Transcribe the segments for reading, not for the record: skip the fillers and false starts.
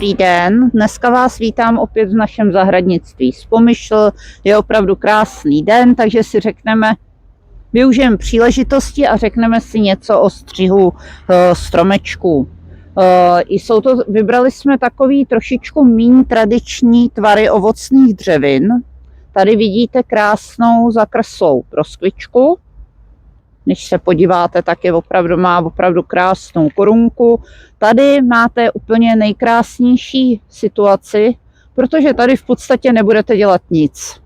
Dobrý den, dneska vás vítám opět v našem zahradnictví z Pomyšl. Je opravdu krásný den, takže si využijeme příležitosti a řekneme si něco o střihu stromečků. Vybrali jsme takový trošičku méně tradiční tvary ovocných dřevin. Tady vidíte krásnou zakrslou proskvičku. Když se podíváte, tak má opravdu krásnou korunku. Tady máte úplně nejkrásnější situaci, protože tady v podstatě nebudete dělat nic.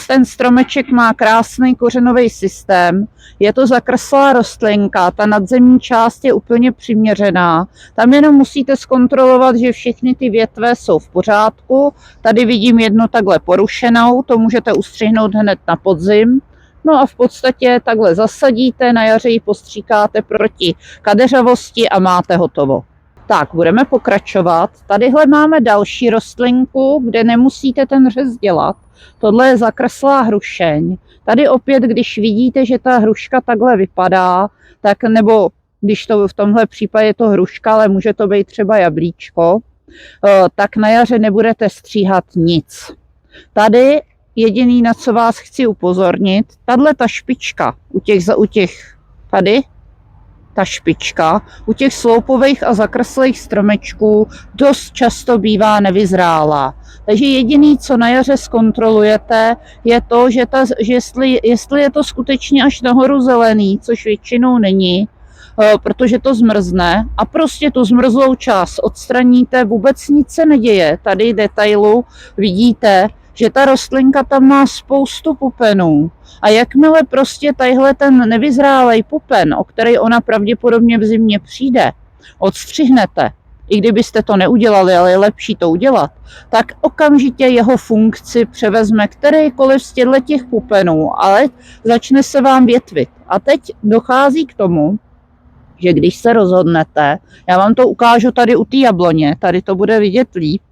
Ten stromeček má krásný kořenový systém, je to zakrslá rostlinka, ta nadzemní část je úplně přiměřená. Tam jenom musíte zkontrolovat, že všechny ty větve jsou v pořádku. Tady vidím jednu takhle porušenou, to můžete ustřihnout hned na podzim. No a v podstatě takhle zasadíte, na jaře ji postříkáte proti kadeřavosti a máte hotovo. Tak, budeme pokračovat. Tadyhle máme další rostlinku, kde nemusíte ten řez dělat. Tohle je zakrslá hrušeň. Tady opět, když vidíte, že ta hruška takhle vypadá, tak nebo když to v tomhle případě je to hruška, ale může to být třeba jablíčko, tak na jaře nebudete stříhat nic. Tady jediný, na co vás chci upozornit, ta špička u těch sloupových a zakrslých stromečků dost často bývá nevyzrálá. Takže jediný, co na jaře zkontrolujete, je to, že jestli je to skutečně až nahoru zelený, což většinou není, protože to zmrzne a prostě tu zmrzlou část odstraníte, vůbec nic se neděje. Tady detailu vidíte, že ta rostlinka tam má spoustu pupenů a jakmile prostě tadyhle ten nevyzrálej pupen, o který ona pravděpodobně v zimě přijde, odstřihnete, i kdybyste to neudělali, ale je lepší to udělat, tak okamžitě jeho funkci převezme kterýkoliv z těch pupenů, ale začne se vám větvit. A teď dochází k tomu, že když se rozhodnete, já vám to ukážu tady u té jabloně, tady to bude vidět líp,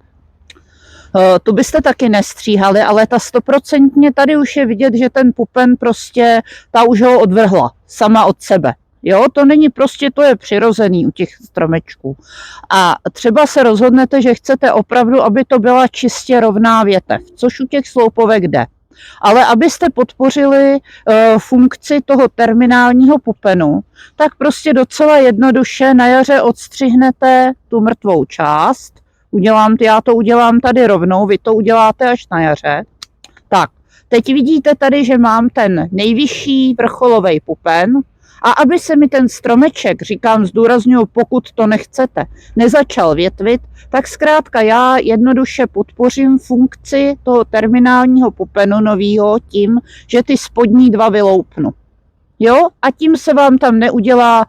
tu byste taky nestříhali, ale ta 100% tady už je vidět, že ten pupen prostě, ta už ho odvrhla sama od sebe. Jo, to není prostě, to je přirozený u těch stromečků. A třeba se rozhodnete, že chcete opravdu, aby to byla čistě rovná větev, což u těch sloupovek jde. Ale abyste podpořili funkci toho terminálního pupenu, tak prostě docela jednoduše na jaře odstřihnete tu mrtvou část. Já to udělám tady rovnou, vy to uděláte až na jaře. Tak, teď vidíte tady, že mám ten nejvyšší vrcholový pupen a aby se mi ten stromeček, zdůrazňuji, pokud to nechcete, nezačal větvit, tak zkrátka já jednoduše podpořím funkci toho terminálního pupenu novýho tím, že ty spodní dva vyloupnu. Jo, a tím se vám tam neudělá,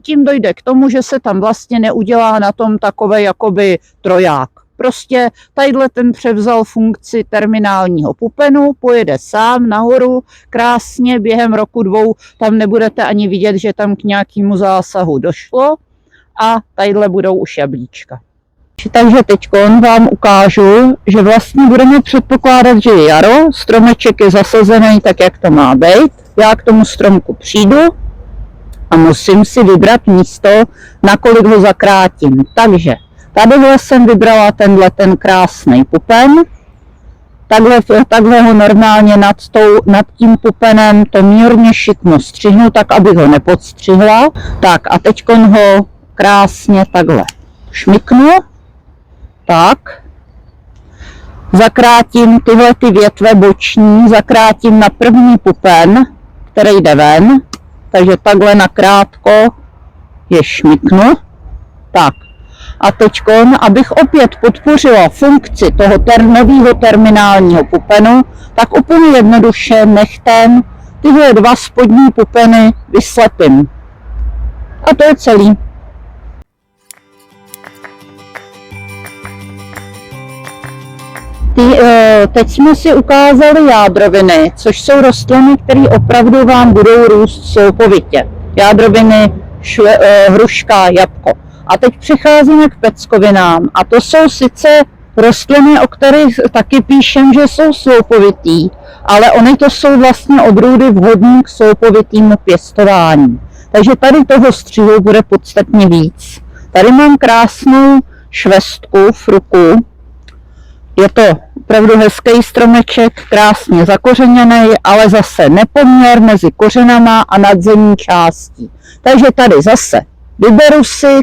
tím dojde k tomu, že se tam vlastně neudělá na tom takovej jakoby troják. Prostě tadyhle ten převzal funkci terminálního pupenu, pojede sám nahoru, krásně, během roku, dvou tam nebudete ani vidět, že tam k nějakému zásahu došlo a tadyhle budou už jablíčka. Takže teď vám ukážu, že vlastně budeme předpokládat, že je jaro, stromeček je zasazený tak, jak to má být. Já k tomu stromku přijdu a musím si vybrat místo, nakolik ho zakrátím. Takže tadyhle jsem vybrala ten krásný pupen. Takhle ho normálně nad tím pupenem to mírně šikmo střihnu, tak abych ho nepodstřihla. Tak a teď ho krásně takhle šmiknu. Tak. Zakrátím tyhle větve boční, zakrátím na první pupen, který jde ven, takže takhle nakrátko je šmiknu. Tak. A teďkon, abych opět podpořila funkci toho nového terminálního pupenu, tak úplně jednoduše nechtem tyhle dva spodní pupeny vyslepím. A to je celý. Teď jsme si ukázali jádroviny, což jsou rostliny, které opravdu vám budou růst sloupovitě. Jádroviny, hruška, jabko. A teď přicházíme k peckovinám. A to jsou sice rostliny, o kterých taky píšem, že jsou sloupovitý, ale ony to jsou vlastně odrůdy vhodné k sloupovitému pěstování. Takže tady toho střihu bude podstatně víc. Tady mám krásnou švestku v ruku. Je to opravdu hezký stromeček, krásně zakořeněný, ale zase nepoměr mezi kořenama a nadzemní částí. Takže tady zase vyberu si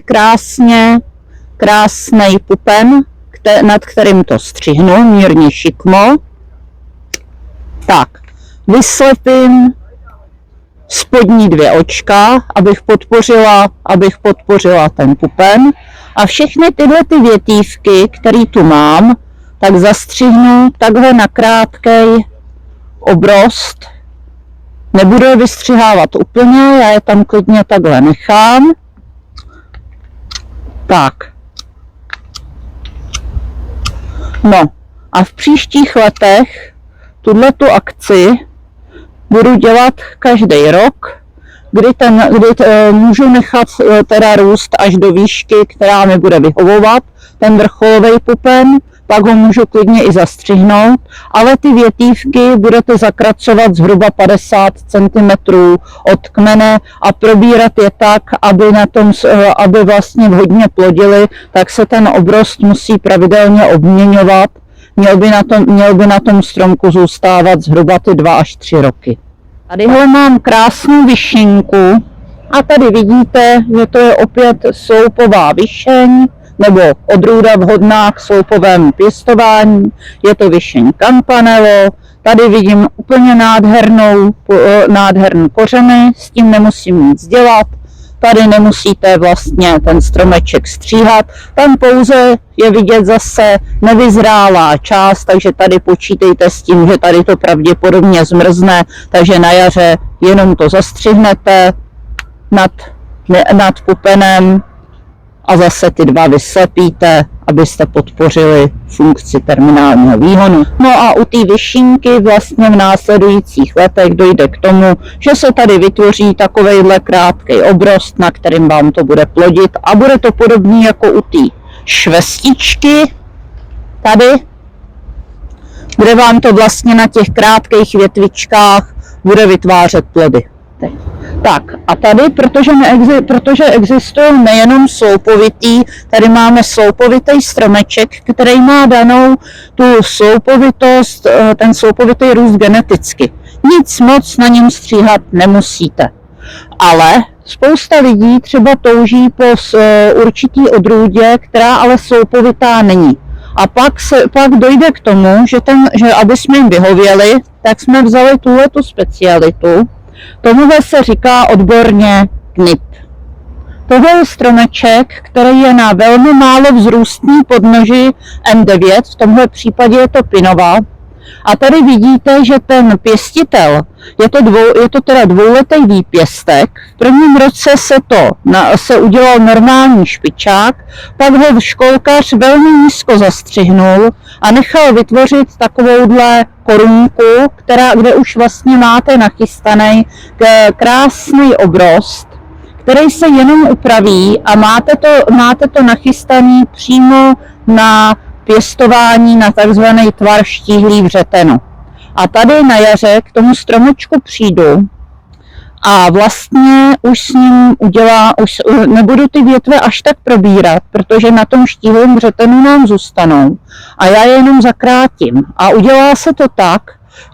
krásný pupen, nad kterým to střihnu, mírně šikmo. Tak, vyslepím spodní 2 očka, abych podpořila ten pupen. A všechny tyhle ty větívky, které tu mám, tak zastřihnu takhle na krátký obrost. Nebudu je vystřihávat úplně, já je tam klidně takhle nechám. Tak. No a v příštích letech tuhletu akci budu dělat každý rok, kdy můžu nechat teda růst až do výšky, která mi bude vyhovovat, ten vrcholový pupen, pak ho můžu klidně i zastřihnout, ale ty větívky budete zakracovat zhruba 50 cm od kmene a probírat je tak, aby vlastně hodně plodily, tak se ten obrost musí pravidelně obměňovat. Měl by na tom stromku zůstávat zhruba ty 2 až 3 roky. Tadyhle mám krásnou višinku a tady vidíte, že to je opět sloupová višeň, nebo odrůda vhodná k sloupovému pěstování. Je to višeň Campanello. Tady vidím úplně nádherný kořeny, s tím nemusím nic dělat. Tady nemusíte vlastně ten stromeček stříhat, tam pouze je vidět zase nevyzrálá část, takže tady počítejte s tím, že tady to pravděpodobně zmrzne, takže na jaře jenom to zastřihnete nad pupenem a zase ty 2 vyslepíte, abyste podpořili funkci terminálního výhonu. No a u té višinky vlastně v následujících letech dojde k tomu, že se tady vytvoří takovejhle krátký obrost, na kterým vám to bude plodit a bude to podobný jako u té švestičky tady, kde vám to vlastně na těch krátkých větvičkách bude vytvářet plody. Tak a tady, protože existují nejenom sloupovitý, tady máme sloupovitý stromeček, který má danou tu sloupovitost, ten sloupovitý růst geneticky. Nic moc na něm stříhat nemusíte. Ale spousta lidí třeba touží po určitý odrůdě, která ale sloupovitá není. A pak dojde k tomu, že aby jsme jim vyhověli, tak jsme vzali tuhletu specialitu. Tomuhle se říká odborně knip. Tohle je stromeček, který je na velmi málo vzrůstný podnoži M9, v tomhle případě je to Pinova. A tady vidíte, že ten pěstitel, je to teda 2letý výpěstek. V prvním roce se udělal normální špičák, pak ho školkař velmi nízko zastřihnul a nechal vytvořit takovouhle korunku, kde už vlastně máte nachystaný krásný obrost, který se jenom upraví a máte to nachystaný přímo na pěstování na takzvaný tvar štíhlý vřetenu. A tady na jaře k tomu stromečku přijdu a vlastně už s ním už nebudu ty větve až tak probírat, protože na tom štíhlém vřetenu nám zůstanou a já je jenom zakrátím. A udělá se to tak,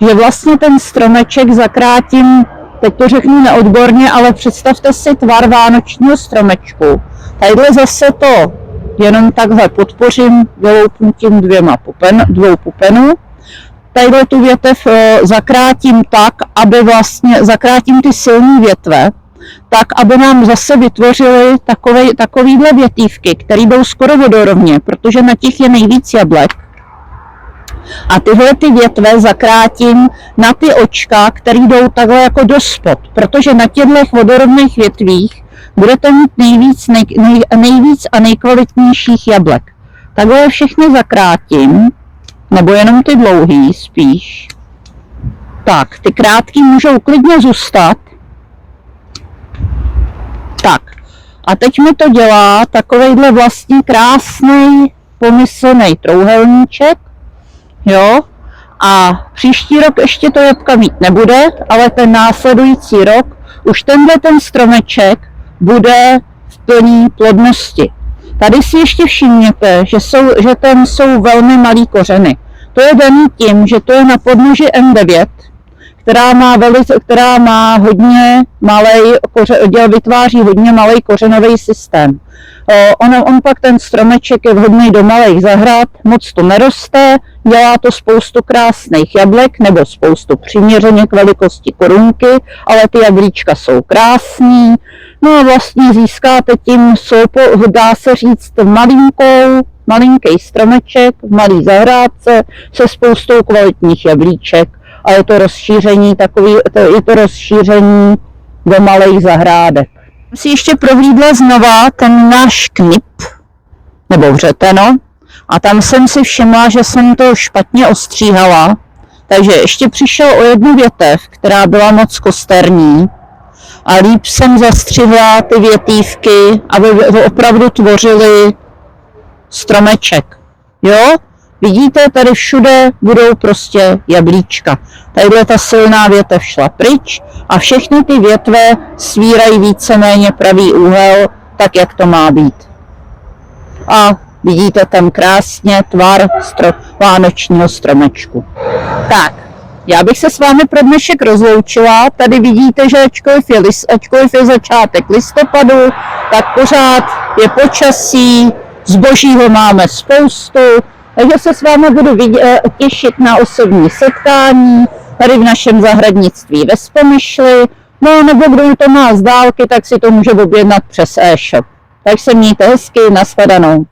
že vlastně ten stromeček zakrátím, teď to řeknu neodborně, ale představte si tvar vánočního stromečku. Tadyhle zase to jenom takhle podpořím vyloupnutím 2 pupenů. Tadyhle tu větev zakrátím tak, aby vlastně zakrátím ty silné větve, tak, aby nám zase vytvořily takovýhle větívky, které jdou skoro vodorovně, protože na těch je nejvíc jablek. A tyhle ty větve zakrátím na ty očka, které jdou takhle jako do spod, protože na těchto vodorovných větvích budete mít nejvíc a nejkvalitnějších jablek. Takhle všechny zakrátím, nebo jenom ty dlouhý spíš. Tak, ty krátký můžou klidně zůstat. Tak, a teď mi to dělá takovejhle vlastně krásný pomyslný trouhelníček. Jo, a příští rok ještě to jabka mít nebude, ale ten následující rok už ten stromeček bude v plné plodnosti. Tady si ještě všimněte, že tam jsou velmi malý kořeny. To je daný tím, že to je na podnoži M9, která má hodně vytváří hodně malý kořenový systém. On pak ten stromeček je vhodný do malých zahrad, moc to neroste, dělá to spoustu krásných jablek nebo spoustu přiměřeně k velikosti korunky, ale ty jablíčka jsou krásný. No a vlastně získáte tím, dá se říct, malinký stromeček v malý zahrádce se spoustou kvalitních jablíček. A je to rozšíření do malých zahrádek. Jsem si ještě prohlídla znova ten náš knip, nebo vřeteno, a tam jsem si všimla, že jsem to špatně ostříhala, takže ještě přišel o jednu větev, která byla moc kosterní, a líp jsem zastřihla ty větívky, aby opravdu tvořily stromeček. Jo? Vidíte, tady všude budou prostě jablíčka. Tadyhle ta silná větev šla pryč a všechny ty větve svírají víceméně pravý úhel, tak jak to má být. A vidíte tam krásně tvar vánočního stromečku. Tak, já bych se s vámi pro dnešek rozloučila. Tady vidíte, že ačkoliv je začátek listopadu, tak pořád je počasí, zbožího máme spoustu, takže se s vámi budu těšit na osobní setkání tady v našem zahradnictví ve Spomyšli. No nebo kdo to má z dálky, tak si to může objednat přes e-shop. Tak se mějte hezky, nashledanou.